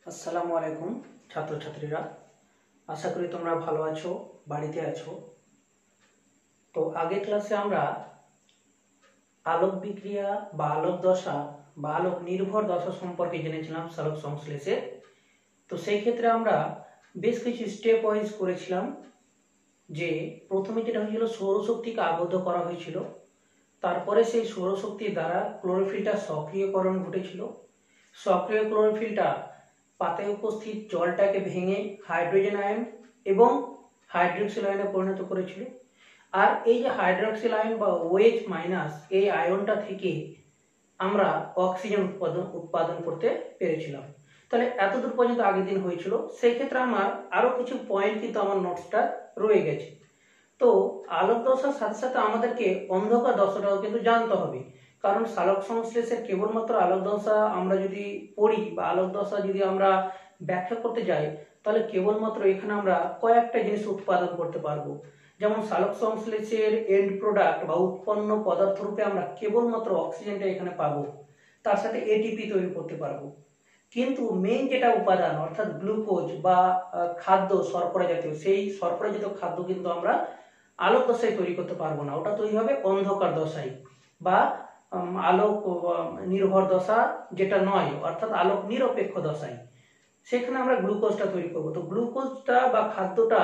আসসালামু আলাইকুম ছাত্রছাত্রীরা, আশা করি তোমরা ভালো আছো, বাড়িতে আছো। তো আগের ক্লাসে আমরা আলোক বিক্রিয়া বা আলোক দশা বা আলোক নির্ভর দশা সম্পর্কে জেনেছিলাম সালোক সংশ্লেষে। তো সেই ক্ষেত্রে আমরা বেশ কিছু স্টেপ ওয়াইজ করেছিলাম। যে প্রথমে যেটা হয়েছিল, সৌরশক্তিকে আবদ্ধ করা হয়েছিল, তারপরে সেই সৌরশক্তির দ্বারা ক্লোরোফিলটা সক্রিয়করণ ঘটেছিল। সক্রিয় ক্লোরোফিলটা পাতায় উপস্থিত জলটাকে ভেঙে হাইড্রোজেন আয়ন এবং হাইড্রক্সিল আয়নে পরিণত করেছিল। আর এই যে হাইড্রক্সিল আয়ন বা OH মাইনাস, এই আয়নটা থেকে আমরা অক্সিজেন উৎপাদন করতে পেরেছিলাম। তাহলে এতদূর পর্যন্ত আগের দিন হয়েছিল। সেই ক্ষেত্রে আমার আরো কিছু পয়েন্ট কিন্তু আমার নোটসটা রয়ে গেছে। তো আলোক দশার সাথে সাথে আমাদেরকে অন্ধকার দশাটাও কিন্তু জানতে হবে, কারণ সালোক সংশ্লেষের কেবলমাত্র আলোক দশা আমরা যদি পড়ি বা আলোক দশা যদি আমরা ব্যাখ্যা করতে যাই, তাহলে কেবলমাত্র এখানে আমরা কয়েকটা জিনিস উৎপাদন করতে পারবো। যেমন সালোক সংশ্লেষের এন্ড প্রোডাক্ট বা উৎপন্ন পদার্থ রূপে আমরা কেবলমাত্র অক্সিজেনটা এখানে পাবো, তার সাথে ATP তৈরি করতে পারবো। কিন্তু মেইন যেটা উপাদান অর্থাৎ গ্লুকোজ বা খাদ্য শর্করা জাতীয়, সেই শর্করা জাতীয় খাদ্য কিন্তু আমরা আলোক দশায় তৈরি করতে পারবো না। ওটা তৈরি হবে অন্ধকার দশায় বা আলোক নির্ভর দশা যেটা নয়, অর্থাৎ আলোক নিরপেক্ষ দশায়। সেখানে আমরা গ্লুকোজটা তৈরি করব। তো গ্লুকোজটা বা খাদ্যটা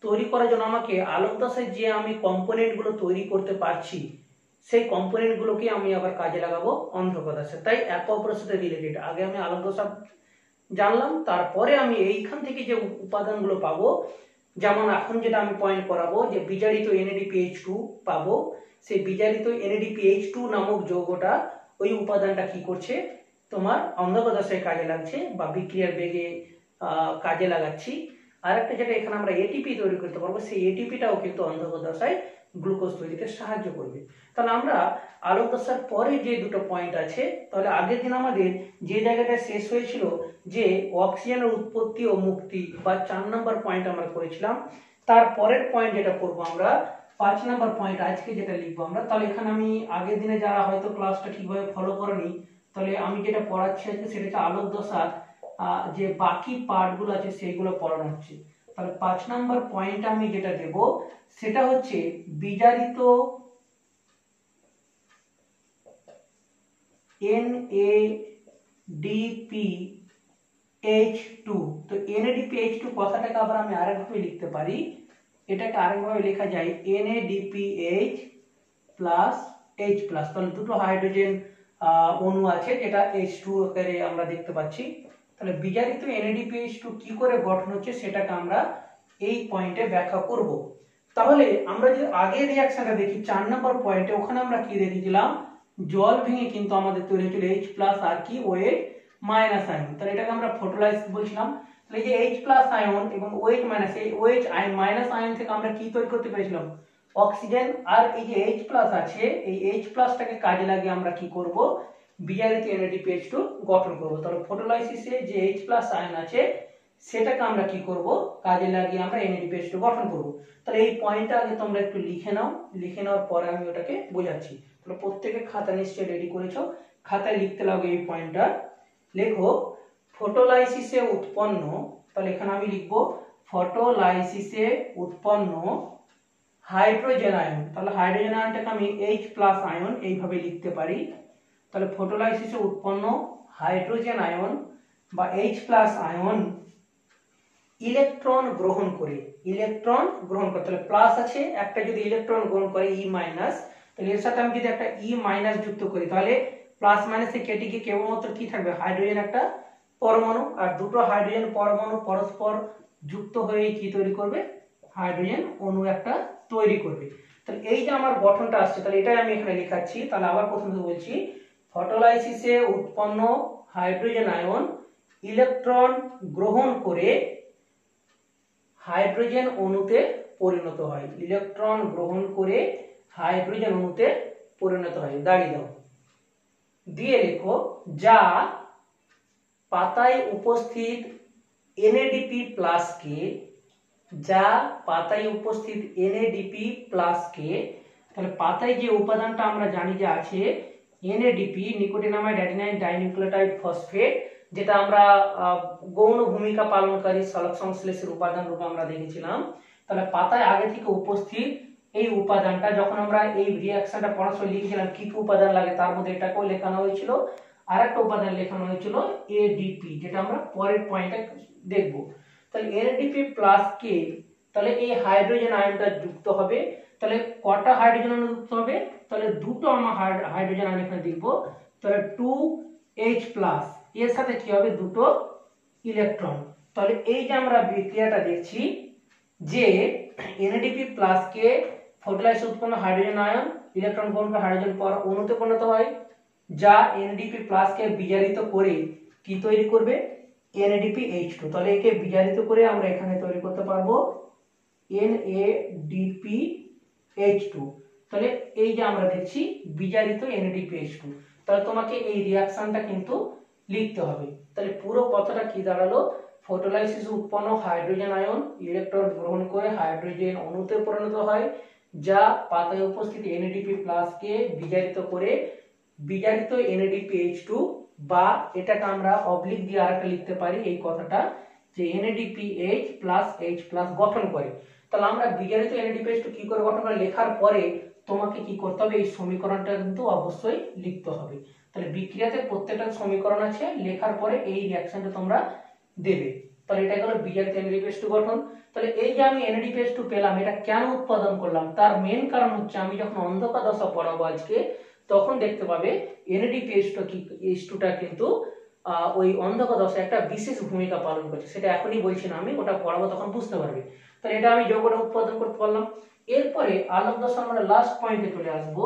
তৈরি করার জন্য আমাকে আলোক দশায় যে আমি কম্পোনেন্ট গুলো তৈরি করতে পারছি, সেই কম্পোনেন্ট গুলোকে আমি আবার কাজে লাগাবো অন্ধকার দশায়। তাই একে অপরের সাথে রিলেটেড। আগে আমি আলোক দশা জানলাম, তারপরে আমি এইখান থেকে যে উপাদানগুলো পাবো, যেমন এখন যেটা আমি পয়েন্ট করাবো যে বিজারিত NADPH2 পাবো। সেই বিজারিত NADPH2 নামক যৌগটা, ওই উপাদানটা কি করছে, তোমার অন্ধকার দশায় কাজে লাগছে বা বিক্রিয়ার বেগে কাজে লাগাচ্ছি। আর একটা যেটা এখানে আমরা ATP তৈরি করতে পারবো, সেই ATPটাও কিন্তু অন্ধকার দশায় গ্লুকোজ তৈরিতে সাহায্য করবে। তাহলে আমরা আলোক দশার পরে যে দুটো পয়েন্ট আছে, তাহলে আগের দিন আমাদের যে জায়গাটা শেষ হয়েছিল যে অক্সিজেনের উৎপত্তি ও মুক্তি বা 4 নম্বর পয়েন্ট আমরা করেছিলাম, তার পরের পয়েন্ট যেটা করব আমরা 5 নম্বর পয়েন্ট আজকে যেটা লিখবো আমরা। তাহলে এখানে আমি আগের দিনে যারা হয়তো ক্লাসটা ঠিকভাবে ফলো করেনি, তাহলে আমি যেটা পড়াচ্ছি আজকে সেটা হচ্ছে আলোক দশার যে বাকি পার্টগুলো আছে সেইগুলো পড়ানো হচ্ছে। তাহলে 5 নম্বর পয়েন্ট আমি যেটা দেব সেটা হচ্ছে বিজারিত NADPH2। তো NADPH2 কথাটাকে আবার আমি আরেকভাবে লিখতে পারি। এটাকে আরেকভাবে লেখা যায় NADPH প্লাস H প্লাস। তাহলে দুটো হাইড্রোজেন অণু আছে যেটা H2 আকারে আমরা দেখতে পাচ্ছি। তাহলে বিজারিত NADPH2 কি করে গঠন হচ্ছে সেটাকে আমরা এই পয়েন্টে ব্যাখ্যা করব। তাহলে আমরা যে আগের রিঅ্যাকশনটা দেখি 4 নম্বর পয়েন্টে, ওখানে আমরা কি দেখেছিলাম, জল ভেঙে কিন্তু আমাদের তৈরি হয়েছিল H প্লাস আর কি OH মাইনাস আয়ন। তাহলে এটাকে আমরা ফটোলাইসিস বলছিলাম। তাহলে এই যে H প্লাস আয়ন এবং OH মাইনাস, এই OH মাইনাস আয়ন থেকে আমরা কি তৈরি করতে পেরেছিলাম, অক্সিজেন। আর এই যে H প্লাস আছে, এই H প্লাসটাকে কাজে লাগিয়ে আমরা কি করব, বিজারিত NADPH2 গঠন করব। তাহলে ফটোলাইসিসে যে H প্লাস আয়ন আছে সেটাকে আমরা কি করব, কাজে লাগিয়ে আমরা NADPH2 গঠন করব। তাহলে এই পয়েন্টটা আগে তোমরা একটু লিখে নাও, লিখে নেওয়ার পরে আমি ওটাকে বোঝাচ্ছি। তাহলে প্রত্যেকে খাতা নিশ্চয়ই রেডি করেছো, খাতায় লিখতে লাগবে এই পয়েন্টটা। লেখো ফটোলাইসিসে উৎপন্ন, তাহলে এখানে আমি লিখবো ফটোলাইসিসে উৎপন্ন হাইড্রোজেন আয়ন। তাহলে হাইড্রোজেন আয়নটাকে আমি H প্লাস আয়ন এইভাবে লিখতে পারি। তাহলে ফটোলাইসিসে উৎপন্ন হাইড্রোজেন আয়ন বা H প্লাস আয়ন ইলেকট্রন গ্রহণ করে, ইলেকট্রন গ্রহণ করে, তাহলে প্লাস আছে একটা, যদি ইলেকট্রন গ্রহণ করে E মাইনাস, তাহলে এর সাথে আমি যদি একটা E মাইনাস যুক্ত করি, তাহলে প্লাস মাইনাসে কেটে গিয়ে কেবলমাত্র কি থাকবে, হাইড্রোজেন একটা পরমাণু। আর দুটো হাইড্রোজেন পরমাণু পরস্পর যুক্ত হয়ে কি তৈরি করবে, হাইড্রোজেন অণু একটা তৈরি করবে। তাহলে এই যে আমার গঠনটা আসছে, তাহলে এটাই আমি এখানে লেখাচ্ছি। তাহলে আবার প্রথমে বলছি, ফটোলাইসিসে উৎপন্ন হাইড্রোজেন আয়ন ইলেকট্রন গ্রহণ করে হাইড্রোজেন অণুতে পরিণত হয়, ইলেকট্রন গ্রহণ করে হাইড্রোজেন অণুতে পরিণত হয়। দাঁড়িয়ে দাও, দিয়ে লেখো যা পাতায় উপস্থিত NADP প্লাস কে, যা পাতায় উপস্থিত NADP প্লাস কে। তাহলে পাতায় যে উপাদানটা আমরা জানি যে আছে NADP, nicotinamide adenine dinucleotide phosphate, যেটা আমরা গৌণ ভূমিকা পালনকারী সালোক সংশ্লেষের উপাদান রূপে আমরা দেখেছিলাম। তাহলে পাতায় আগে থেকে উপস্থিত এই উপাদানটা যখন আমরা এই রিঅ্যাকশনটা পড়ার সময় লিখেছিলাম কি কি উপাদান লাগে, তার মধ্যে এটাকেও লেখানো হয়েছিল, আর একটা উপাদান লেখানো হয়েছিল এডিপি, যেটা আমরা পরের পয়েন্টে দেখব। তাহলে এনএডিপি প্লাস কে, তাহলে এই হাইড্রোজেন আয়নটা যুক্ত হবে। তাহলে কটা হাইড্রোজেন আয়ন যুক্ত হবে? তাহলে দুটো আমরা হাইড্রোজেন আয়ন এখানে দেখব। তাহলে 2H প্লাস, এর সাথে কি হবে? দুটো ইলেকট্রন। তাহলে এই যে আমরা বিক্রিয়াটা দেখছি যে এনএডিপি প্লাস কে ফটোলাইসিস উৎপন্ন হাইড্রোজেন আয়ন ইলেকট্রন গ্রহণ করে হাইড্রোজেন অণুতে পরিণত হয়, যা এনএডিপি প্লাস কে বিজারিত করে কি তৈরি করবে? NADPH2। তাহলে একে বিজারিত করে আমরা এখানে তৈরি করতে পারবো NADPH2। তাহলে এই যে আমরা দেখছি বিজারিত NADPH2। তাহলে তোমাকে এই রিঅ্যাকশনটা কিন্তু লিখতে হবে। তাহলে পুরো কথাটা কি দাঁড়ালো? ফটোলাইসিস উৎপন্ন হাইড্রোজেন আয়ন ইলেকট্রন গ্রহণ করে হাইড্রোজেন অণুতে পরিণত হয়, যা পাতায় উপস্থিত NADP+ কে বিজারিত করে বিজারিত NADPH2, বা এটাকে আমরা অবলিক দিয়ে আরেকটা লিখতে পারি এই কথাটা যে NADPH প্লাস H প্লাস গঠন করে। তাহলে আমরা বিজারিত NADPH2 কি করে গঠন করে লেখার পরে তোমাকে কি করতে হবে? এই সমীকরণটা কিন্তু অবশ্যই লিখতে হবে। তাহলে বিক্রিয়াতে প্রত্যেকটা সমীকরণ আছে, লেখার পরে এই রিঅ্যাকশনটা তোমরা দেবে। তাহলে এটা হলো বিজারিত NADPH2 গঠন। তাহলে এই যে আমি NADPH2 পেলাম, এটা কেন উৎপাদন করলাম? তার মেন কারণ হচ্ছে আমি যখন অন্ধকার দশা পড়াবো আজকে, তখন দেখতে পাবে NADPH2টা কিন্তু ওই অন্ধকার দশায় একটা বিশেষ ভূমিকা পালন করছে। সেটা এখনই বলছি না, আমি ওটা পড়াবো তখন বুঝতে পারবে। তাহলে এটা আমি যৌগটা উৎপাদন করতে পারলাম। এরপরে আলোক দশা আমরা লাস্ট পয়েন্টে চলে আসবো,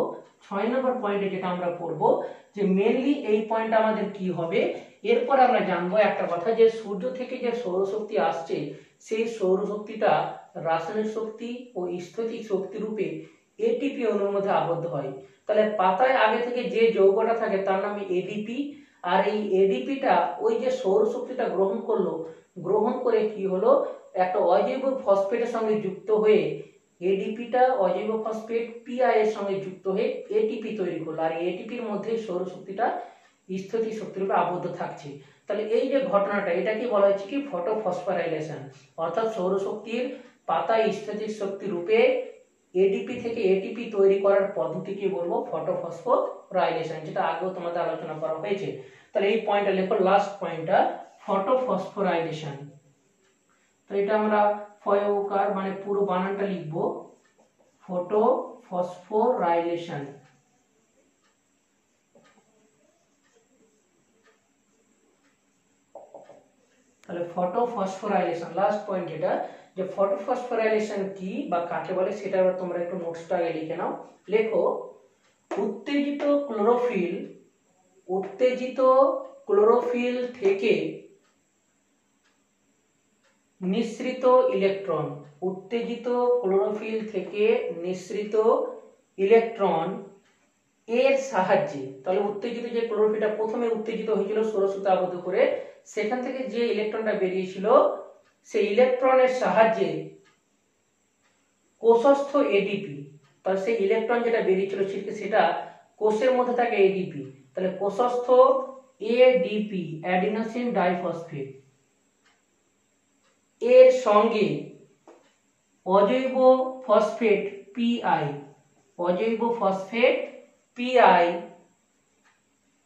6 নম্বর পয়েন্টে, যেটা আমরা পড়বো যে মেনলি এই পয়েন্ট আমাদের কি হবে। এরপরে আমরা জানবো একটা কথা যে সূর্য থেকে যে সৌরশক্তি আসছে, সেই সৌরশক্তিটা রাসায়নিক শক্তি ও স্থৈতিক শক্তি রূপে এটিপি অণুর মধ্যে আবদ্ধ হয়। তাহলে পাতায় আগে থেকে যে যৌগটা থাকে তার নাম এডিপি, আর এই এডিপিটা ওই যে সৌরশক্তিটা গ্রহণ করলো, গ্রহণ করে কি হলো? একটা অজৈব ফসফেটের সঙ্গে যুক্ত হয়ে এডিপিটা অজৈব ফসফেট পিআই এর সঙ্গে যুক্ত হয়ে এটিপি তৈরি করলো, আর এটিপির মধ্যে সৌরশক্তিটা স্থিতিক শক্তি রূপে আবদ্ধ থাকছে। তাহলে এই যে ঘটনাটা, এটা কি বলা হচ্ছে কি? ফটোফসফোরাইলেশন। অর্থাৎ সৌরশক্তির পাতায় স্থিতিক শক্তি রূপে এডিপি থেকে এটিপি তৈরি করার পদ্ধতিকে বলবো ফটোফসফোরাইলেশন, যেটা আগেও তোমাদের আলোচনা করা হয়েছে। তাহলে এই পয়েন্টটা লেখো, লাস্ট পয়েন্টটা ফটোফসফোরাইলেশন। তো এটা আমরা ফয়কার মানে পুরো বানানটা লিখবো, ফটোফসফোরাইলেশন। তাহলে ফটোফসফোরাইলেশন লাস্ট পয়েন্ট, যেটা যে ফটোফসফোরাইলেশন কি বা কাকে বলে সেটা তোমরা একটু নোটসটা আগে লিখে নাও। লেখো, উত্তেজিত ক্লোরোফিল থেকে নিঃসৃত ইলেকট্রন, উত্তেজিত ক্লোরোফিল থেকে নিঃসৃত ইলেকট্রন এর সাহায্যে, তাহলে উত্তেজিত যে ক্লোরোফিলটা প্রথমে উত্তেজিত হয়েছিল সৌরশক্তি আবদ্ধ করে, সেখান থেকে যে ইলেকট্রনটা বেরিয়েছিল, সেই ইলেকট্রনের সাহায্যে কোষস্থ এডিপি, তাহলে সেই ইলেকট্রন যেটা বেরিয়েছিল সেটা কোষের মধ্যে থাকে এডিপি, তাহলে কোষস্থ এডিপি অ্যাডিনোসিন ডাইফসফেট এর সঙ্গে অজৈব ফসফেট পিআই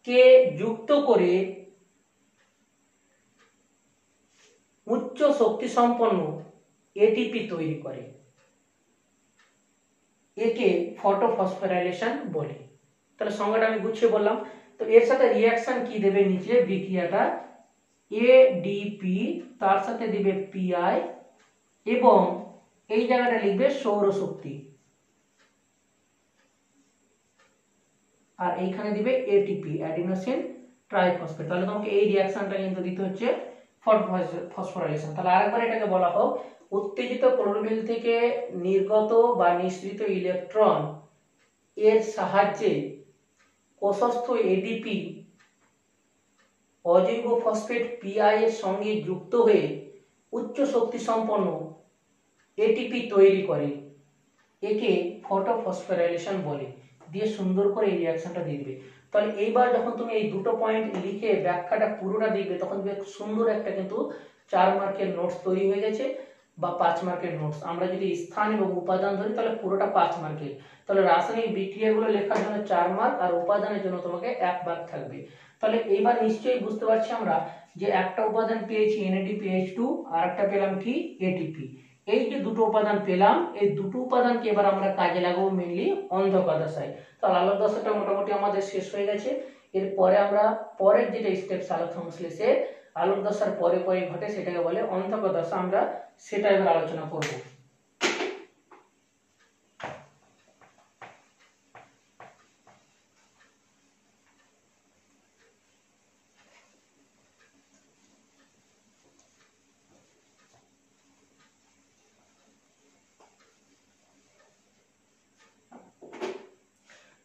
কে যুক্ত করে উচ্চ শক্তি সম্পন্ন এটিপি তৈরি করে। একে ফটোফসফোরাইলেশন বলে। তাহলে সংজ্ঞাটা আমি গুছিয়ে বললাম। তো এর সাথে রিঅ্যাকশন কি দেবে নিচে বিক্রিয়াটা, এডিপি তার সাথে দিবে পিআই এবং এই জায়গাটা লিখবে সৌরশক্তি, আর এইখানে দিবে এটিপি অ্যাডিনোসিন ট্রাইফসফেট। তাহলে তোমাকে এই রিঅ্যাকশনটা কিন্তু দিতে হচ্ছে ফসফোরাইলেশন। তাহলে আরেকবার এটাকে বলা হোক, উত্তেজিত ক্লোরোফিল থেকে নির্গত বা নিঃসৃত ইলেকট্রন এর সাহায্যে কোষস্থ এডিপি অজৈব ফসফেট পিআই এর সঙ্গে যুক্ত হয়ে উচ্চ শক্তি সম্পন্ন এটিপি তৈরি করে। একে ফটোফসফোরাইলেশন বলে। দিয়ে সুন্দর করে এই রিঅ্যাকশনটা দিয়ে দিবে। তাহলে এইবার যখন তুমি এই দুটো পয়েন্ট লিখে ব্যাখ্যাটা পুরোটা দেখবে তখন বেশ সুন্দর একটা কিন্তু 4 মার্কের নোটস তৈরি হয়ে গেছে বা 5 মার্কের নোটস। আমরা যদি স্থান এবং উপাদান ধরি তাহলে পুরোটা 5 মার্কের। তাহলে রাসায়নিক বিক্রিয়াগুলো লেখার জন্য 4 মার্ক আর উপাদানের জন্য তোমাকে 1 মার্ক থাকবে। তাহলে এইবার নিশ্চয়ই বুঝতে পারছি আমরা যে একটা উপাদান পেয়েছি NADPH2 আর একটা পেলাম কি ATP। এই যে দুটো উপাদান পেলাম এই দুটো উপাদানকে এবার আমরা কাজে লাগাবো মেইনলি অন্ধকার দশায়। তাহলে আলোক দশাটা মোটামুটি আমাদের শেষ হয়ে গেছে। এরপরে আমরা পরের যেটা স্টেপ আলোক সংশ্লেষে আলোক দশার পরে পরে ঘটে সেটাকে বলে অন্ধকার দশা, আমরা সেটা এবার আলোচনা করব।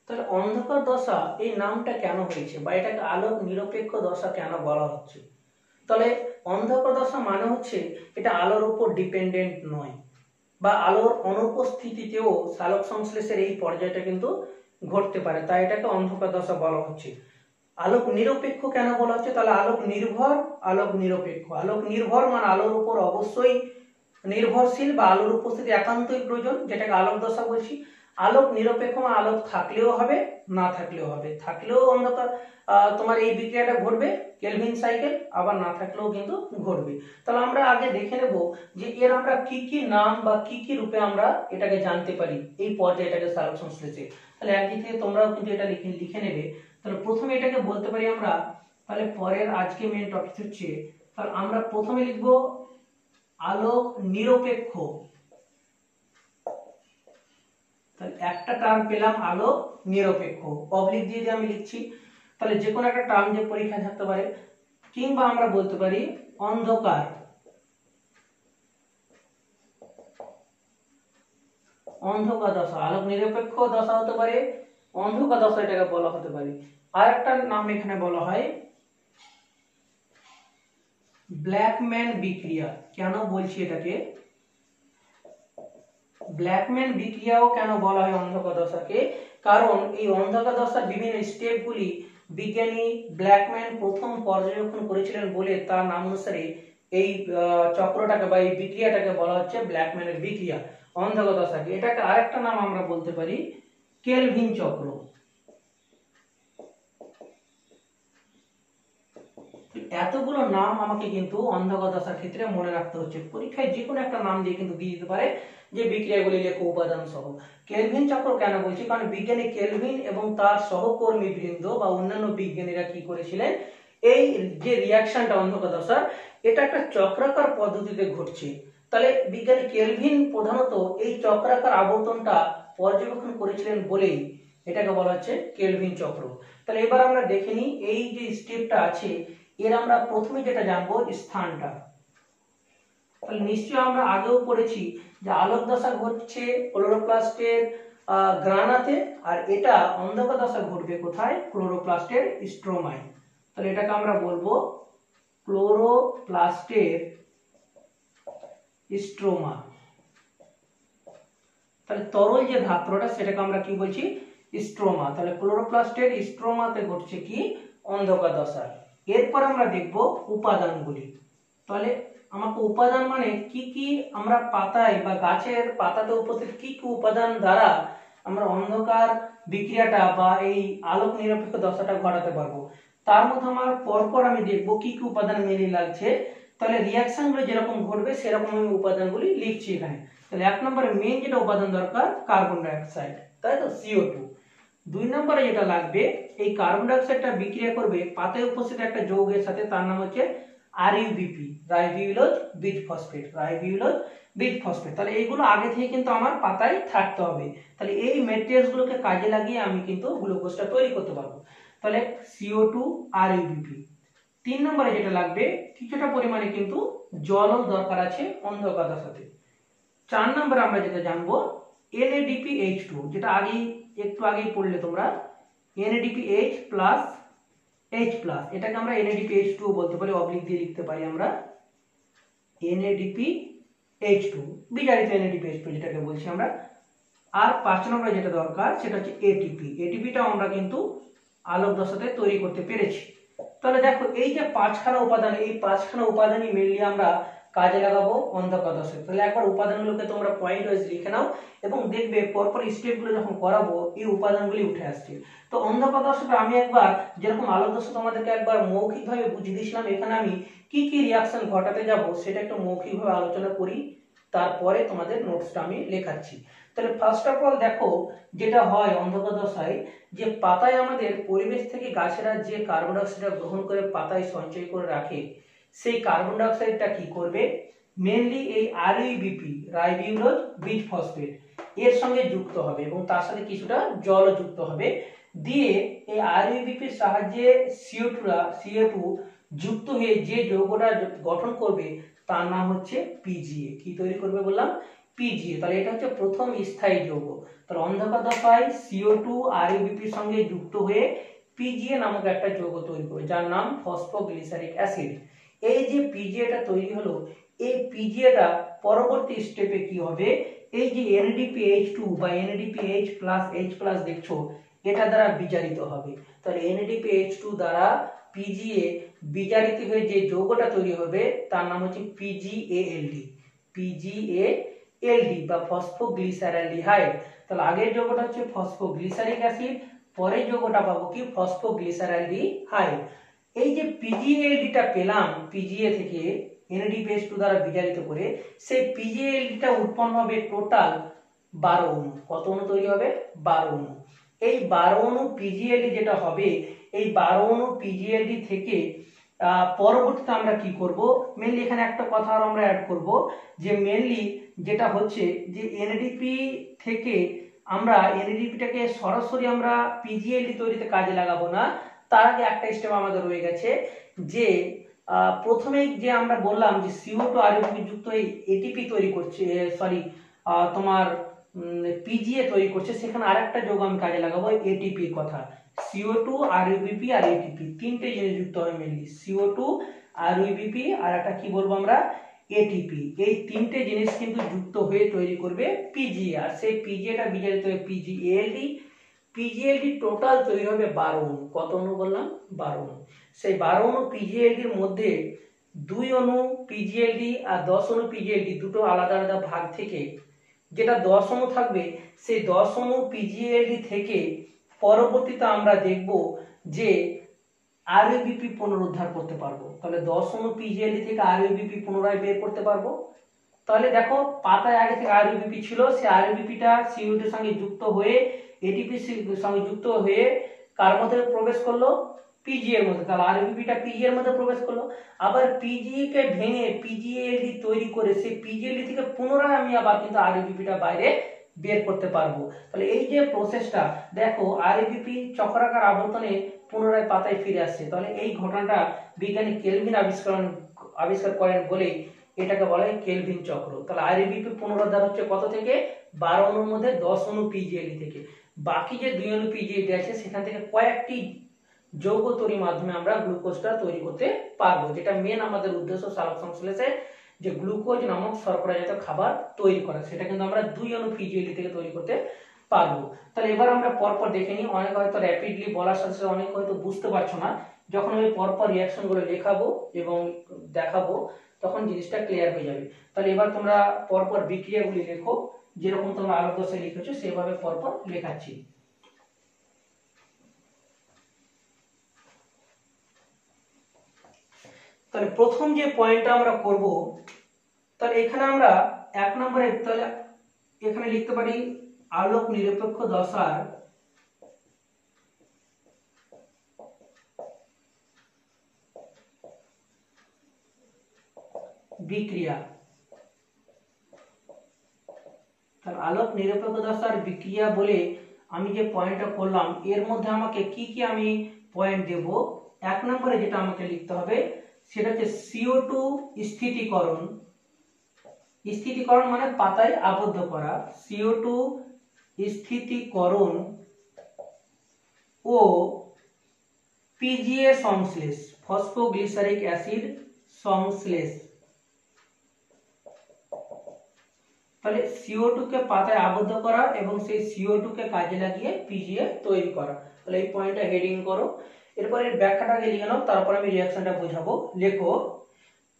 তাহলে অন্ধকার দশা এই নামটা কেন হয়েছে বা এটাকে আলোক নিরপেক্ষ দশা কেন বলা হচ্ছে? তাহলে অন্ধকার দশা মানে হচ্ছে এটা আলোর উপর ডিপেন্ডেন্ট নয় বা আলোর অনুপস্থিতিতেও সালোক সংশ্লেষের এই পর্যায়টা কিন্তু ঘটতে পারে, তাই এটাকে অন্ধকার দশা বলা হচ্ছে। আলোক নিরপেক্ষ কেন বলা হচ্ছে? তাহলে আলোক নির্ভর, আলোক নিরপেক্ষ। আলোক নির্ভর মানে আলোর উপর অবশ্যই নির্ভরশীল বা আলোর উপস্থিতি একান্তই প্রয়োজন, যেটাকে আলোক দশা বলছি। আলোক নিরপেক্ষ মানে আলোক থাকলেও হবে না থাকলেও হবে, থাকলেও অন্ধকার তোমার এই বিক্রিয়াটা ঘটবে কেলভিন সাইকেল, আবার না থাকলেও কিন্তু ঘটবে। তাহলে আমরা আগে দেখে নেব যে এর আমরা কি কি নাম বা কি কি রূপে আমরা এটাকে জানতে পারি এই পর্যায়টাকে সালোক সংশ্লেষে। তাহলে একদিক থেকে তোমরাও কিন্তু এটা লিখে নেবে। তাহলে প্রথমে এটাকে বলতে পারি আমরা, তাহলে পরের আজকে মেইন টপিক হচ্ছে, তাহলে আমরা প্রথমে লিখব আলোক নিরপেক্ষ। তাহলে একটা টার্ম পেলাম আলোক নিরপেক্ষ, অবলিক দিয়ে আমি লিখছি। তাহলে যে কোনো একটা টার্ম যে পরীক্ষায় থাকতে পারে, কিংবা আমরা বলতে পারি অন্ধকার, অন্ধকার দশা। আলোক নিরপেক্ষ দশা হতে পারে, অন্ধকার দশা এটাকে বলা হতে পারে। আর একটা নাম এখানে বলা হয় ব্ল্যাকম্যান বিক্রিয়া। কেন বলছি এটাকে ব্ল্যাকম্যান বিক্রিয়াও কেন বলা হয় অন্ধকার দশাকে? কারণ এই অন্ধকার দশার বিভিন্ন স্টেপগুলি বিজ্ঞানী ব্ল্যাকম্যান প্রথম পর্যবেক্ষণ করেছিলেন বলে তার নাম অনুসারে এই চক্রটাকে বা এই বিক্রিয়াটাকে বলা হচ্ছে ব্ল্যাকম্যানের বিক্রিয়া অন্ধকার দশাকে। এটাকে আরেকটা নাম আমরা বলতে পারি কেলভিন চক্র। এতগুলো নাম আমাকে কিন্তু অন্ধকার দশার ক্ষেত্রে মনে রাখতে হচ্ছে। পরীক্ষায় যে কোনো একটা নাম দিয়ে কিন্তু দিয়ে দিতে পারে যে বিক্রিয়াগুলি লেখো উপাদান সহ। কেলভিন চক্র কেন বলছি? কারণ বিজ্ঞানী কেলভিন এবং তার সহকর্মী বৃন্দ বা অন্যান্য বিজ্ঞানীরা কি করেছিলেন, এই যে রিয়াকশনটা অন্ধকার দশার এটা একটা চক্রাকার পদ্ধতিতে ঘটছে। তাহলে বিজ্ঞানী কেলভিন প্রধানত এই চক্রাকার আবর্তনটা পর্যবেক্ষণ করেছিলেন বলেই এটাকে বলা হচ্ছে কেলভিন চক্র। তাহলে এবার আমরা দেখে নিই এই যে স্টেপটা আছে এর আমরা প্রথমে যেটা জানবো স্থানটা। তাহলে নিশ্চয়ই আমরা আগেও পড়েছি যে আলোক দশা ঘটছে ক্লোরোপ্লাস্টের গ্রানাতে, আর এটা অন্ধকার দশা ঘটবে কোথায়? ক্লোরোপ্লাস্টের স্ট্রোমায়। তাহলে এটাকে আমরা বলবো ক্লোরোপ্লাস্টের স্ট্রোমা। তাহলে তরল যে ধাত্রটা সেটাকে আমরা কি বলছি? স্ট্রোমা। তাহলে ক্লোরোপ্লাস্টের স্ট্রোমাতে ঘটছে কি? অন্ধকার দশা। এরপর আমরা দেখব উপাদানগুলি। তাহলে আমাকে উপাদান মানে কি কি আমরা পাতায় বা গাছের পাতাতে উপস্থিত কি কি উপাদান দ্বারা আমরা অন্ধকার বিক্রিয়াটা বা এই আলোক নিরপেক্ষ দশাটা ঘটাতে পারবো, তার মধ্যে আমার পরপর আমি দেখব কি কি উপাদান মিলে লাগছে। তাহলে রিয়াকশনগুলো যেরকম ঘটবে সেরকম আমি উপাদানগুলি লিখছি এখানে। তাহলে এক নম্বরে মেইন যেটা উপাদান দরকার কার্বন ডাইঅক্সাইড, তাই তো CO2। 2 নম্বরে যেটা লাগবে এই কার্বন ডাইঅক্সাইডটা বিক্রিয়া করবে পাতায় উপস্থিত একটা যৌগের সাথে, তার নাম হচ্ছে RUBP, রাইবিউলোজ বিজ ফসফেট, রাইবিউলোজ বিজ ফসফেট। তাহলে এইগুলো আগে থেকে কিন্তু আমার পাতায় থাকতে হবে। তাহলে এই ম্যাটেরিয়ালস গুলোকে কাজে লাগিয়ে আমি কিন্তু গ্লুকোজটা তৈরি করতে পারবো। তাহলে CO2 RUBP। 3 নম্বরে যেটা লাগবে কিছুটা পরিমাণে কিন্তু জলও দরকার আছে অন্ধকার দশাতে। 4 নম্বরে আমরা যেটা জানবো NADPH2, যেটা একটু আগেই পড়লে তোমরা NADPH প্লাস H প্লাস, এটাকে আমরা NADPH2 বলতে পারি, অবলিক দিয়ে লিখতে পারি আমরা NADPH2, বিজারিত NADPH2 যেটাকে বলছি আমরা। আর 5 নম্বরে যেটা দরকার সেটা হচ্ছে ATP। ATPটাও আমরা কিন্তু আলোক দশাতে তৈরি করতে পেরেছি। তাহলে দেখো এই যে পাঁচখানা উপাদান, এই পাঁচখানা উপাদানই মেনলি আমরা কাজে লাগাবো অন্ধকার দশায়। তাহলে একবার উপাদানগুলোকে তোমরা পয়েন্ট ওয়াইজ লিখে নাও এবং দেখবে পরপর স্টেপগুলো যখন করাবো এই উপাদানগুলি উঠে আসছে। তো অন্ধকার দশাটা আমি একবার যেরকম আলোক দশা তোমাদেরকে একবার মৌখিকভাবে বুঝিয়ে দিয়েছিলাম, এখানে আমি কি কি রিয়াকশন ঘটাতে যাব সেটা একটু মৌখিকভাবে আলোচনা করি, তারপরে তোমাদের নোটসটা আমি লেখাচ্ছি। তাহলে ফার্স্ট অফ অল দেখো যেটা হয় অন্ধকার দশায়, যে পাতায় আমাদের পরিবেশ থেকে গাছেরা যে কার্বন ডাইঅক্সাইড গ্রহণ করে পাতায় সঞ্চয় করে রাখে, সেই কার্বন ডাইঅক্সাইডটা কি করবে, মেনলি এই আরইউবিপি রাইবিউলোজ বীজ ফসফেট এর সঙ্গে যুক্ত হবে এবং তার সাথে কিছুটা জলও যুক্ত হবে, দিয়ে এই আরইউবিপির সাহায্যে CO2 যুক্ত হয়ে যে যৌগটা গঠন করবে তার নাম হচ্ছে পিজিএ। কি তৈরি করবে বললাম, পিজিএ। তাহলে এটা হচ্ছে প্রথম স্থায়ী যৌগ। তাহলে অন্ধকার দশায় CO2 আরইউবিপির সঙ্গে যুক্ত হয়ে পিজিএ নামক একটা যৌগ তৈরি করবে যার নাম ফসফোগ্লিসারিক অ্যাসিড। এই যে পিজিএটা তৈরি হলো, এই পিজিএটা পরবর্তী স্টেপে কি হবে, এই যে NADPH2 বা NADPH+H+ দেখছো, এটা দ্বারা বিজারিত হবে। তাহলে NADPH2 দ্বারা পিজিএ বিজারিত হয়ে যে যৌগটা তৈরি হবে তার নাম হচ্ছে পিজিএএলডি বা ফসফোগ্লিসারালডিহাইড। তাহলে আগের যৌগটা হচ্ছে ফসফোগ্লিসারিক অ্যাসিড, পরের যৌগটা পাবো কি, ফসফোগ্লিসারালডিহাইড। এই যে পিজিএএলডিটা পেলাম পিজিএ থেকে NADPH2 দ্বারা বিজারিত করে, সেই পিজিএএলডিটা উৎপন্ন হবে টোটাল 12 অণু। কত অণু তৈরি হবে, 12 অণু। এই 12 অণু পিজিএলডি যেটা হবে, এই 12 অণু পিজিএলডি থেকে পরবর্তীতে আমরা কি করব, মেনলি এখানে একটা কথা আর আমরা অ্যাড করব, যে মেনলি যেটা হচ্ছে যে এনএডিপি থেকে আমরা এনএডিপিটাকে সরাসরি আমরা পিজিএলডি তৈরিতে কাজে লাগাবো না, তার আগে একটা স্টেপ আমাদের রয়ে গেছে, যে প্রথমেই যে আমরা বললাম যে CO2 আরইউবিপি যুক্ত এই এটিপি তৈরি করছে, তোমার পিজিএ তৈরি করছে, সেখানে আরেকটা যৌগ আমি কাজে লাগাবো এটিপির কথা। CO2 আরইউবিপি আর এটিপি তিনটে জিনিস যুক্ত হয় মেনলি, CO2 আরইউবিপি আর একটা কি বলবো আমরা, এটিপি। এই তিনটে জিনিস কিন্তু যুক্ত হয়ে তৈরি করবে পিজিএ, আর সেই পিজিএটা বিজারিত হয়ে পিজিএলডি। পিজিএলডি টোটাল তৈরি হবে 12 অণু। কত অণু বললাম, 12 অণু। সেই 12 অণু পিজিএলডির মধ্যে 2 অণু পিজিএলডি আর 10 অণু পিজিএলডি দুটো আলাদা আলাদা ভাগ থেকে যেটা 10 অণু থাকবে, সেই 10 অণু পিজিএলডি থেকে পরবর্তীতে আমরা দেখব যে আরইউবিপি পুনরুদ্ধার করতে পারবো। তাহলে 10 অণু পিজিএলডি থেকে আরইউবিপি পুনরায় বের করতে পারবো। তাহলে দেখো পাতায় আগে থেকে আরইউবিপি ছিল, সেই আরইউবিপিটা CO2 এর সঙ্গে যুক্ত হয়ে এটিপি সঙ্গে যুক্ত হয়ে কার মধ্যে প্রবেশ করলো, পিজিএ এর মধ্যে। তাহলে আরইউবিপিটা পিজিএ এর মধ্যে প্রবেশ করলো, আবার পিজিএ কে ভেঙে পিজিএলডি তৈরি করে সেই পিজিএলডি থেকে পুনরায় আমি আবার কিন্তু আরইউবিপিটা বাইরে বের করতে পারবো। তাহলে এই যে প্রসেসটা দেখো, আরইউবিপি চক্রাকার আবর্তনে পুনরায় পাতায় ফিরে আসছে। তাহলে এই ঘটনাটা বিজ্ঞানী কেলভিন আবিষ্কার করেন বলে এটাকে বলা হয় কেলভিন চক্র। তাহলে আরইউবিপি পুনরুদ্ধার হচ্ছে কত থেকে, 12 অণুর মধ্যে 10 অণু পিজিএলডি থেকে। বাকি যে 2 অণু পিজিএলডি আছে সেখান থেকে কয়েকটি যৌগ তৈরির মাধ্যমে আমরা গ্লুকোজটা তৈরি করতে পারবো, যেটা মেন আমাদের উদ্দেশ্য সালোক সংশ্লেষে, যে গ্লুকোজ নামক শর্করাজাত খাবার তৈরি করা, সেটা কিন্তু আমরা 2 অণু পিজিএলডি থেকে তৈরি করতে পারবো। তাহলে এবার আমরা পরপর দেখে নিই। অনেক হয়তো র্যাপিডলি বলার সাথে সাথে অনেক হয়তো বুঝতে পারছো না, যখন আমি পরপর রিয়াকশন গুলো লেখাবো এবং দেখাবো তখন জিনিসটা ক্লিয়ার হয়ে যাবে। তাহলে এবার তোমরা পরপর বিক্রিয়াগুলি লেখো, যেরকম তোমরা আলোক দশায় লিখেছো সেভাবে পরপর লেখাচ্ছি। তাহলে প্রথম যে পয়েন্টটা আমরা করব, তাহলে এখানে আমরা 1 নম্বরে তাহলে এখানে লিখতে পারি আলোক নিরপেক্ষ দশার বিক্রিয়া। তাহলে আলোক নিরপেক্ষ দশার বিক্রিয়া বলে আমি যে পয়েন্টটা করলাম, এর মধ্যে আমাকে কি কি আমি পয়েন্ট দেব। 1 নম্বরে যেটা আমাকে লিখতে হবে সেটা হচ্ছে CO2 স্থিতিকরণ। স্থিতিকরণ মানে পাতায় আবদ্ধ করা। CO2 স্থিতিকরণ ও পিজিএ সংশ্লেষ, ফসফোগ্লিসারিক অ্যাসিড সংশ্লেষ। তাহলে CO2 কে পাতায় আবদ্ধ করা এবং সেই CO2 কে কাজে লাগিয়ে পিজিএ তৈরি করা। তাহলে এই পয়েন্টটা হেডিং করো। এরপর এর ব্যাখ্যাটাকে লিখে নাও, তারপর আমি রিঅ্যাকশনটা বোঝাবো। লেখো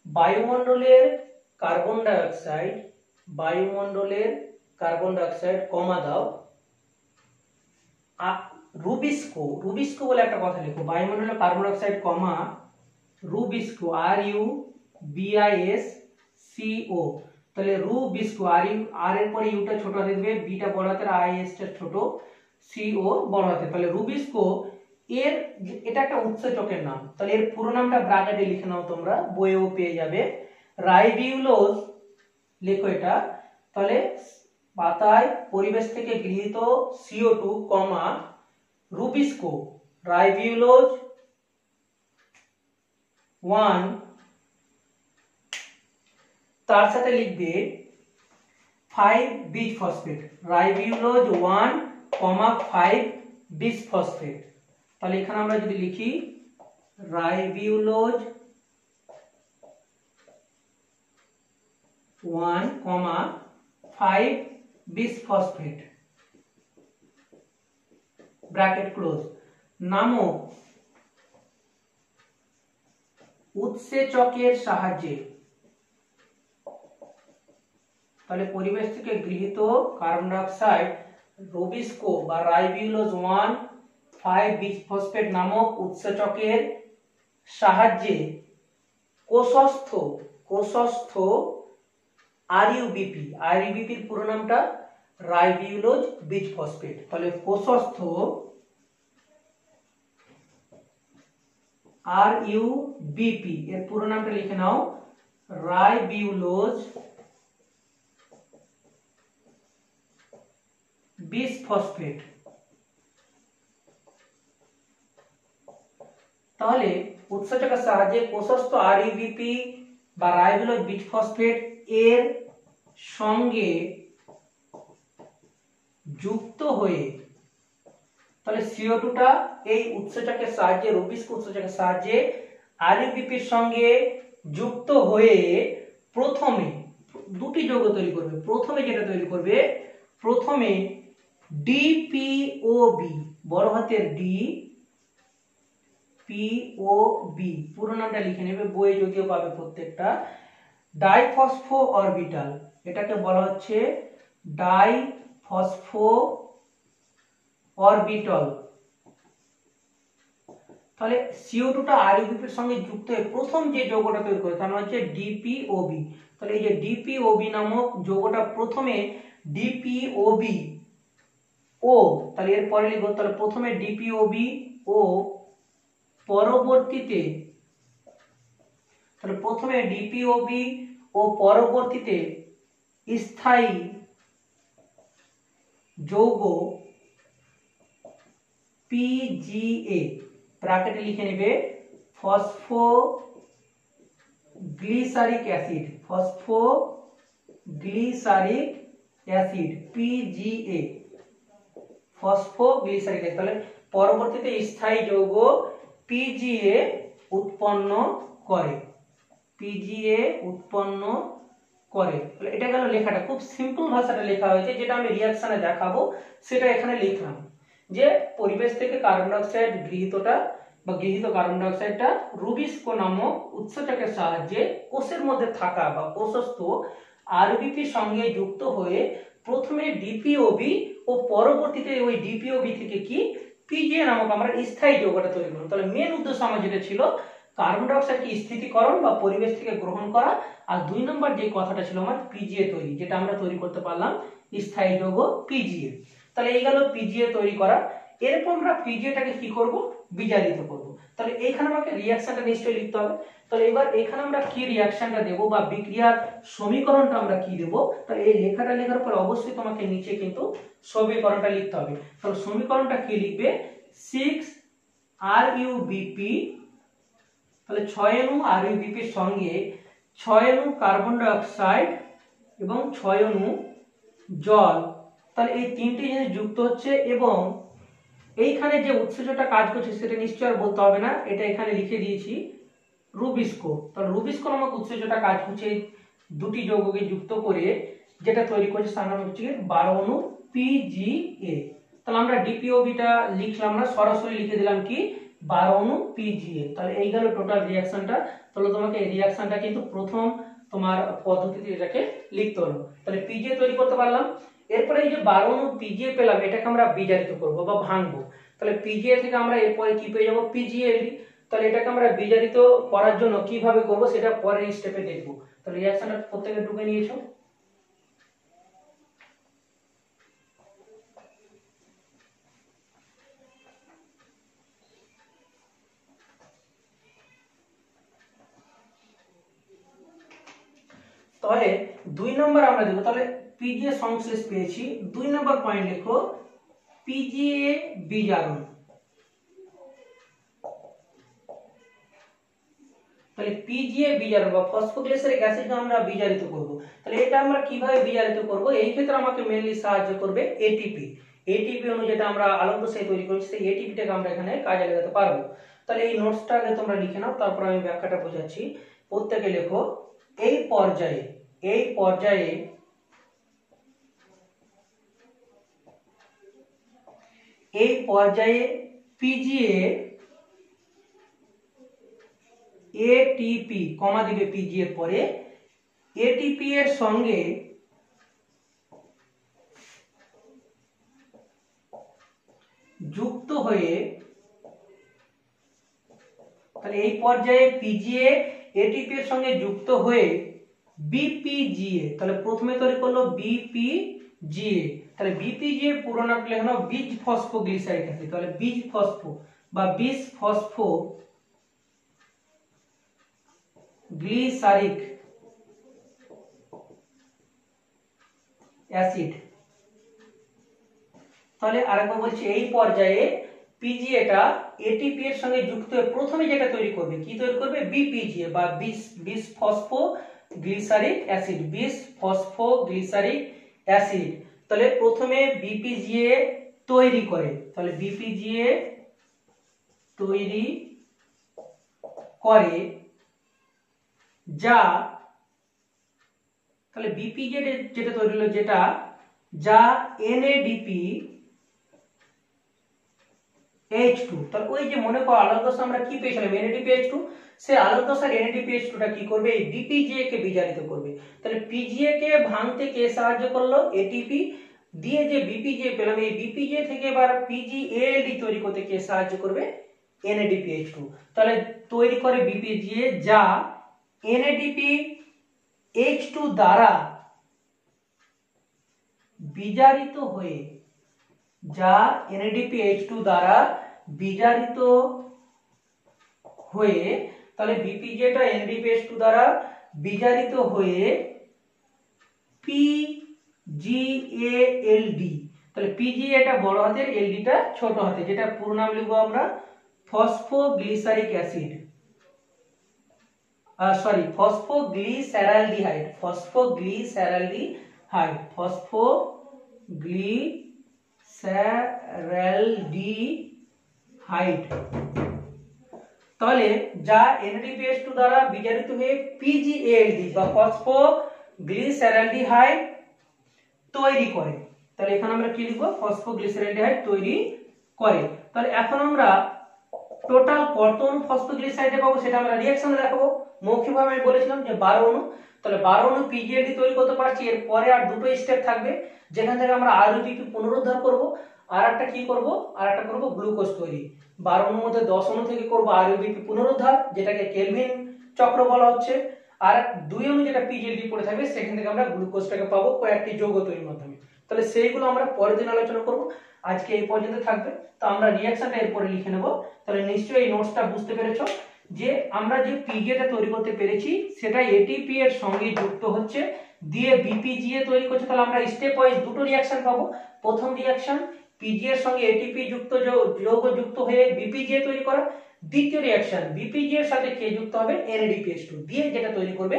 বায়ুমণ্ডলের কার্বন ডাইঅক্সাইড কমা দাও রুবিস্কো বলে একটা কথা লিখো, বায়ুমণ্ডলের কার্বন ডাইঅক্সাইড কমা রুবিস্কো RUBISCO। তাহলে রুবিস্কো আর এর পরে ইউটা ছোট হাতে দিবে, বিটা বড় হাতের, IS টা ছোট, CO বড় হাতে। তাহলে রুবিস্কো এর এটা একটা উৎসেচকের নাম। তাহলে এর পুরো নামটা ব্র্যাকেটে লিখে নাও, তোমরা বইয়েও পেয়ে যাবে। রাইবিউলোজ লেখো এটা। তাহলে পাতায় পরিবেশ থেকে গৃহীত CO2 কমা রুবিস্কো রাইবিউলোজ 1, তার সাথে লিখবে 5 বিসফসফেট, রাইবিউলোজ 1, 5 বিসফসফেট। তাহলে এখানে আমরা যদি লিখি রাইবিউলোজ 1, 5 বিসফসফেট ব্র্যাকেট ক্লোজ নামক উৎসেচকের সাহায্যে, তাহলে পরিবেশ থেকে গৃহীত কার্বন ডাইঅক্সাইড রুবিস্কো বা রাইবিউলোজ 1, 5 বিসফসফেট নামক উৎসেচকের সাহায্যে কোষস্থ RUBP এর পুরো নামটা রাইবিউলোজ বিসফসফেট। তাহলে কোষস্থ RUBP এর পুরো নামটা লিখে নাও রাইবিউলোজ বিসফসফেট। তাহলে উৎসেচকের সাহায্যে কোষস্থ RUBP বা রাইবিউলোজ বিসফসফেট এর সঙ্গে যুক্ত হয়ে, তাহলে CO2 টা এই উৎসেচকের সাহায্যে, রুবিস্কো উৎসেচকের সাহায্যে RUBP এর সঙ্গে যুক্ত হয়ে প্রথমে দুটি যৌগ তৈরি করবে। প্রথমে যেটা তৈরি করবে, প্রথমে DPOB বড় হাতের DPOB পুরো নামটা লিখে নেবে, বইয়ে যদিও পাবে প্রত্যেকটা। ডাইফসফো অরবিটাল, এটাকে বলা হচ্ছে ডাইফসফো অরবিটাল। তাহলে CO2 টা RUBP এর সঙ্গে যুক্ত হয়ে প্রথম যে যৌগটা তৈরি করে তার নাম হচ্ছে DPOB। তাহলে এই যে DPOB নামক যৌগটা প্রথমে DPOB ও, তাহলে এর পরে লিখব, তাহলে প্রথমে DPOB ও পরবর্তীতে, তাহলে প্রথমে DPOB ও পরবর্তীতে স্থায়ী যৌগ PGA ব্র্যাকেটে লিখে নেবে phosphoglyceric acid, PGA phosphoglyceric acid. তাহলে পরবর্তীতে স্থায়ী যৌগ PGA উৎপন্ন করে, তাহলে এটা গেল লেখাটা। খুব সিম্পল ভাষাটা লেখা হয়েছে, যেটা আমি রিঅ্যাকশনে দেখাবো সেটা এখানে লিখলাম। যে পরিবেশ থেকে কার্বন ডাইঅক্সাইড গৃহীত কার্বন ডাইঅক্সাইডটা রুবিস্কো নামক উৎসেচকের সাহায্যে কোষের মধ্যে থাকা বা কোষস্থ RUBP এর সঙ্গে যুক্ত হয়ে প্রথমে DPOB ও পরবর্তীতে ওই DPOB থেকে কি PGA নামক আমরা স্থায়ী যৌগটা তৈরি করব। তাহলে মেন উদ্দেশ্য আমার যেটা ছিল কার্বন ডাইঅক্সাইডকে স্থিতিকরণ বা পরিবেশ থেকে গ্রহণ করা, আর 2 নম্বর যে কথাটা ছিল আমার PGA তৈরি, যেটা আমরা তৈরি করতে পারলাম স্থায়ী যৌগ PGA। তাহলে এই গেল PGA তৈরি করা। এরপর আমরা PGAটাকে কি করব, বিজারিত করব। তাহলে এইখানে আমাকে রিঅ্যাকশনটা নিশ্চয়ই লিখতে হবে। তাহলে এবার এখানে আমরা কি রিঅ্যাকশনটা দেব বা বিক্রিয়ার সমীকরণটা আমরা কি দেব, তাহলে এই লেখাটা লেখার পর অবশ্যই তোমাকে নিচে কিন্তু সমীকরণটা লিখতে হবে। তাহলে সমীকরণটা কি লিখবে, 6 RUBP, তাহলে 6 অণু RUBP এর সঙ্গে 6 অণু কার্বন ডাইঅক্সাইড এবং 6 অণু জল, তাহলে এই তিনটি জিনিস যুক্ত হচ্ছে। এবং এইখানে যে উৎসেচকটা কাজ করছে সেটা নিশ্চয় আর বলতে হবে না, এটা এখানে লিখে দিয়েছি রুবিস্কো। তাহলে রুবিস্কো নামক উৎসেচকটা কাজ করছে দুটি যৌগকে যুক্ত করে, যেটা তৈরি করছে তার নাম হচ্ছে 12 অণু PGA। তাহলে আমরা ডিপিওবিটা লিখলাম না, সরাসরি লিখে দিলাম কি 12 অণু পিজিএ। তাহলে এই গেল টোটাল রিঅ্যাকশনটা। তাহলে তোমাকে এই রিঅ্যাকশনটা কিন্তু প্রথম তোমার পদ্ধতিতে এটাকে লিখতে হলো। তাহলে পিজিএ তৈরি করতে পারলাম। এরপরে এই যে 12 অণু পিজিএ পেলাম, এটাকে আমরা বিজারিত করব বা ভাঙবো। তাহলে পিজিএ থেকে আমরা এরপরে কি পেয়ে যাবো, পিজিএলডি। তাহলে এটাকে আমরা বিজারিত করার জন্য কিভাবে করব সেটা পরের স্টেপে দেখবো। তাহলে রিঅ্যাকশনটা প্রত্যেকে ঢুকে নিয়েছো। তাহলে 2 নম্বর আমরা দেবো। তাহলে পিজিএ সংশ্লেষ পেয়েছি। 2 নম্বর পয়েন্ট লিখো পিজিএ বিজারণ। তাহলে পিজিএ বিজারণ বা ফসফোগ্লিসারিক অ্যাসিডকে আমরা বিজারিত করব। তাহলে এটা আমরা কিভাবে বিজারিত করব, এই ক্ষেত্রে আমাকে মেইনলি সাহায্য করবে এটিপি। এটিপি অণু যেটা আমরা আলোক দশায় তৈরি করেছি, সেই এটিপিটাকে আমরা এখানে কাজে লাগাতে পারবো। তাহলে এই নোটসটা আগে তোমরা লিখে নাও, তারপর আমি ব্যাখ্যাটা বোঝাচ্ছি। প্রত্যেকে লেখো এই পর্যায়ে পিজিএ এটিপি কমা দিবে পিজিএ পরে, এটিপি এর সঙ্গে যুক্ত হয়ে, তাহলে এই পর্যায়ে পিজিএ এটিপি এর সঙ্গে যুক্ত হয়ে বিপিজিএ, তাহলে প্রথমে তৈরি করলো বিপিজিএ। তাহলে বিপিজিএ পুরো নামটা লেখানো বীজ ফসফোগ্লিসারিক অ্যাসিড। তাহলে বীজ ফসফো বা বীজ ফসফো গ্লিসারিক অ্যাসিড। তাহলে আরেকবার বলছি, এই পর্যায়ে পিজিএটা এটিপি এর সঙ্গে যুক্ত হয়ে প্রথমে যেটা তৈরি করবে, কি তৈরি করবে, বিপিজিএ বা বিশ ফসফো গ্লিসারিক অ্যাসিড, বিশ ফসফো গ্লিসারিক অ্যাসিড। তাহলে প্রথমে বিপিজিএ তৈরি করে, তাহলে বিপিজিএ তৈরি করে যা, তাহলে বিপিজিএ যেটা তৈরি হলো যেটা যা এনএডিপি H2। তাহলে ওই যে মনে করো আলোক দশা আমরা কি পেয়েছিলাম, NADPH2, সেই আলোক দশার NADPH2টা কি করবে, এই বিপিজিএ কে বিজারিত করবে। তাহলে পিজিএ কে ভাঙতে কে সাহায্য করলো, এটিপি দিয়ে যে বিপিজিএ পেলাম, এই বিপিজিএ থেকে এবার পিজিএলডি তৈরি করতে কে সাহায্য করবে, NADPH2। তাহলে তৈরি করে বিপিজিএ যা NADPH2 দ্বারা বিজারিত হয়ে, যা NADPH2 দ্বারা বিজারিত হয়ে, তাহলে বিপিজিএটা NADPH2 দ্বারা বিজারিত হয়ে পিজিএলডি। তাহলে পিজিএটা বড় হাতের, এলডিটা ছোট হাতে, যেটা পুরো নাম লিখবো আমরা ফসফোগ্লিসারিক অ্যাসিড, ফসফোগ্লিসারালডিহাইড, ফসফোগ্লিসারালডিহাইড। তাহলে যা NADPH2 দ্বারা বিজারিত হয়ে পিজিএলডি বা ফসফোগ্লিসারালডিহাইড তৈরি করে। তাহলে এখানে আমরা কি লিখবো, ফসফোগ্লিসারালডিহাইড তৈরি করে। তাহলে এখন আমরা টোটাল কত অণু ফসফোগ্লিসারাইড পাবো সেটা আমরা রিঅ্যাকশনে দেখাবো। মৌখিকভাবে আমি বলেছিলাম যে 12 অণু। তাহলে 12 অণু পিজিএলডি তৈরি করতে পারছি। এর পরে আর দুটো স্টেপ থাকবে, যেখান থেকে আমরা আরবিপি পুনরুদ্ধার করব, আর একটা কি করব, আর একটা করব গ্লুকোজ তৈরি। 12 অণুর মধ্যে 10 অণু থেকে করব আরবিপি পুনরুদ্ধার, যেটাকে কেলভিন চক্র বলা হচ্ছে। আর 2 অণু যেটা পিজিএলডি পড়ে থাকবে, সেখান থেকে আমরা গ্লুকোজটাকে পাবো কয়েকটি যৌগ তৈরির মাধ্যমে। তাহলে সেইগুলো আমরা পরের দিন আলোচনা করব। আজকে এই পর্যন্ত থাকবে। তো আমরা রিঅ্যাকশনটা এরপরে লিখে নেব। তাহলে নিশ্চয়ই এই নোটসটা বুঝতে পেরেছো যে আমরা যে পিজিএটা তৈরি করতে পেরেছি সেটা এটিপি এর সঙ্গে যুক্ত হচ্ছে, দিয়ে বিপিজিএ তৈরি করছে। তাহলে আমরা স্টেপ ওয়াইজ দুটো রিঅ্যাকশন পাবো। প্রথম রিঅ্যাকশন পিজিএ এর সঙ্গে এটিপি যুক্ত যৌগ যুক্ত হয়ে বিপিজিএ তৈরি করা। দ্বিতীয় রিঅ্যাকশন বিপিজিএ এর সাথে কে যুক্ত হবে, NADPH2 দিয়ে যেটা তৈরি করবে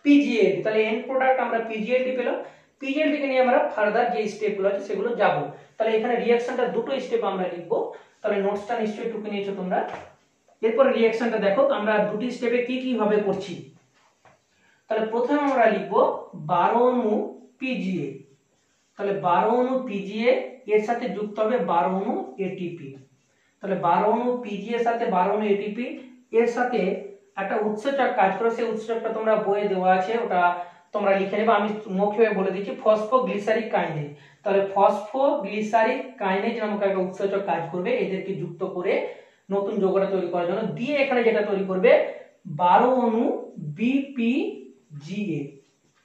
পিজিএলডি। তাহলে এন্ড প্রোডাক্ট আমরা পিজিএলডি পেলাম। পিজিএলডি কে নিয়ে আমরা ফার্দার যে স্টেপগুলো আছে সেগুলো যাব। তাহলে এখানে রিঅ্যাকশনটা দুটো স্টেপ আমরা লিখবো। তাহলে নোটসটা নিশ্চয়ই টুকে নিয়েছো তোমরা। এরপর রিঅ্যাকশনটা দেখো আমরা দুটি স্টেপে কি কি ভাবে করছি। তাহলে প্রথমে আমরা লিখবো 12 অণু পিজিএ। তাহলে 12 অণু পিজিএ এর সাথে যুক্ত হবে 12 অণু এটিপি। তাহলে 12 অণু পিজিএ এর সাথে 12 অণু এটিপি এর সাথে একটা উৎসেচক কাজ করে, সেই উৎসেচকটা তোমরা বইয়ে দেওয়া আছে, ওটা তোমরা লিখে নেবে, আমি মৌখিকভাবে বলে দিচ্ছি, ফসফোগ্লিসারিক কাইনেজ। তাহলে ফসফোগ্লিসারিক কাইনেজ নামক একটা উৎসেচক কাজ করবে এদেরকে যুক্ত করে নতুন যৌগটা তৈরি করার জন্য। দিয়ে এখানে যেটা তৈরি করবে 12 অণু বিপিজিএ।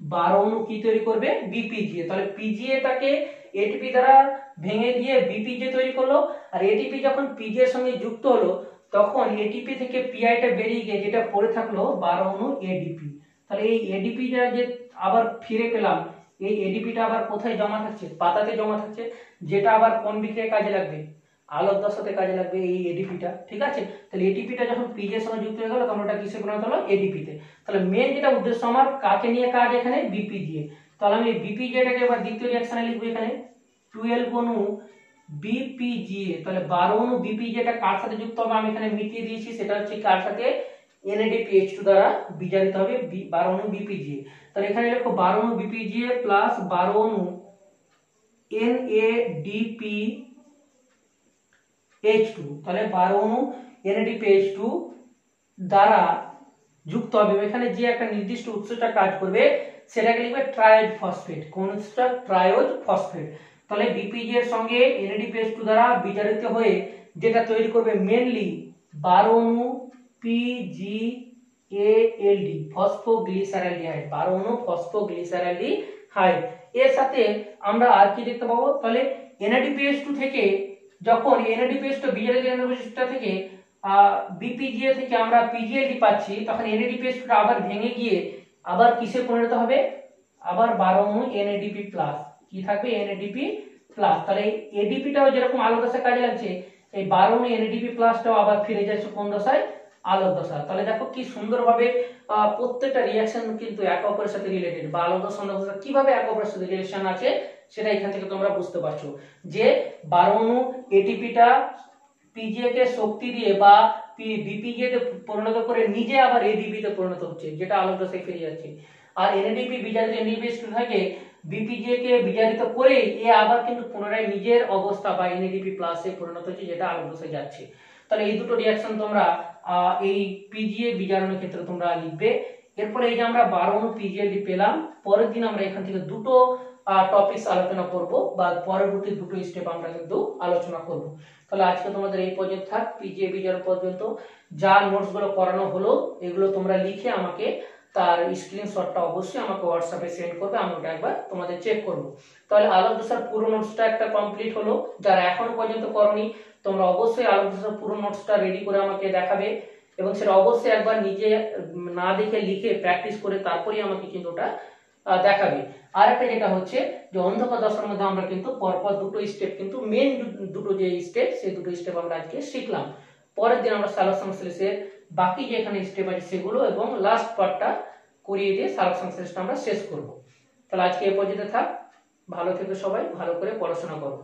12 অণু কি তৈরি করবে? বিপিজিএ। তাহলে পিজিএটাকে এটিপি দ্বারা ভেঙে দিয়ে বিপিজিএ তৈরি করলো, আর এটিপি যখন পিজি এর সঙ্গে যুক্ত হলো তখন এটিপি থেকে পিআইটা বেরিয়ে গিয়ে যেটা পড়ে থাকলো 12 অণু এডিপি। তাহলে এই এডিপিটা যে আবার ফিরে পেলাম, এই এডিপিটা আবার কোথায় জমা থাকছে? পাতাতে জমা থাকছে, যেটা আবার কোন বিক্রিয়ায় কাজে লাগবে? আলোক দশাতে কাজে লাগবে এই এডিপিটা। ঠিক আছে, তাহলে এডিপিটা যখন পিজি এর সঙ্গে যুক্ত হয়ে গেল তখন ওটা কিসে পরিণত হলো? এডিপিতে। তাহলে মেন যেটা উদ্দেশ্য আমার, কাকে নিয়ে কাজ এখানে? বিপিজিএ। তাহলে আমি বিপিজিএটাকে এবার দ্বিতীয় রিঅ্যাকশনে লিখবো, এখানে 12 অণু বিপিজিএ। তাহলে 12 অণু বিপিজিএটা কার সাথে যুক্ত হবে? আমি এখানে মিটিয়ে দিয়েছি, সেটা হচ্ছে কার সাথে? NADPH2 দ্বারা বিজারিত হবে 12 অণু বিপিজিএ। তাহলে এখানে লিখো 12 অণু বিপিজিএ প্লাস 12 অণু NADPH2। তাহলে 12 অণু NADPH2 দ্বারা যুক্ত হবে, এখানে যে একটা নির্দিষ্ট উৎসেচক কাজ করবে সেটাকে লিখবে ট্রায়োজ ফসফেট। কোন উৎসেচক? ট্রায়োজ ফসফেট। তাহলে বিপিজি এর সঙ্গে NADPH2 দ্বারা বিজারিত হয়ে যেটা তৈরি করবে মেনলি 12 অণু PGALD, ফসফোগ্লিসারালডিহাইড। 12 অণু ফসফোগ্লিসারালডিহাইড। এর সাথে আমরা আর কি দেখতে পাবো? তাহলে NADPH2 থেকে যখন NADPH2 বিজারিত NADPH2 থেকে বিপিজিএ থেকে আমরা পিজিএলডি পাচ্ছি, তখন NADPH2 আবার ভেঙে গিয়ে আবার কিসে পরিণত হবে? আবার 12 অণু NADP প্লাস। কি থাকবে? NADP plus. তাহলে এডিপিটাও যেরকম আলোক দশায় কাজে লাগছে, এই 12 অণু NADP প্লাসটাও আবার ফিরে যাচ্ছে কোন দশায়? আলোক দশা। তাহলে দেখো কি সুন্দরভাবে প্রত্যেকটা রিঅ্যাকশন কিন্তু একে অপরের সাথে রিলেটেড, বা আলোক দশা কিভাবে একে অপরের সাথে রিলেশন আছে সেটা এখান থেকে তোমরা বুঝতে পারছো, যে 12 অণু এটিপিটা পিজিএ কে শক্তি দিয়ে বা বিপিজিএ তে পরিণত করে নিজে আবার এডিপি তে পরিণত হচ্ছে, যেটা আলোক দশায় ফিরে যাচ্ছে। আর NADP বিজারিত NADPH2 থেকে বিপিজিএ কে বিজারিত করে এ আবার কিন্তু পুনরায় নিজের অবস্থা বা NADP প্লাসে পরিণত হচ্ছে, যেটা আলোক দশায় যাচ্ছে। তাহলে এই দুটো রিঅ্যাকশন তোমরা এই পিজিএ বিজারণের ক্ষেত্রে তোমরা লিখবে। এরপরে এই যে আমরা 12 অণু পিজিএলডি পেলাম, পরের দিন আমরা এখান থেকে দুটো টপিকস আলোচনা করব, বা পরবর্তী দুটো স্টেপ আমরা কিন্তু আলোচনা করব। তাহলে আজকে তোমাদের এই পর্যন্ত থাক, পিজিএ বিজারণ পর্যন্ত। যা নোটস গুলো করানো হলো এগুলো তোমরা লিখে আমাকে তার স্ক্রিনশটটা অবশ্যই আমাকে হোয়াটসঅ্যাপে সেন্ড করবে, আমি ওটা একবার তোমাদের চেক করব। তাহলে আলোক দশার পুরো নোটসটা একটা কমপ্লিট হলো। যারা এখনো পর্যন্ত করনি তোমরা অবশ্যই আলোক দশার পুরো নোটসটা রেডি করে আমাকে দেখাবে, এবং সেটা অবশ্যই একবার নিজে না দেখে লিখে প্র্যাকটিস করে তারপরেই আমাকে কিন্তু ওটা দেখাবে। আর একটা যেটা হচ্ছে যে অন্ধকার দশার মধ্যে আমরা কিন্তু পরপর দুটো স্টেপ, কিন্তু মেন দুটো যে স্টেপ, সেই দুটো স্টেপ আমরা আজকে শিখলাম। পরের দিন আমরা সালোক সংশ্লেষের বাকি যে এখানে স্টেপ আছে সেগুলো এবং লাস্ট পার্টটা করিয়ে দিয়ে সালোক সংশ্লেষটা আমরা শেষ করব। তাহলে আজকে এ পর্যন্ত থাক, ভালো থেকো সবাই, ভালো করে পড়াশোনা করো।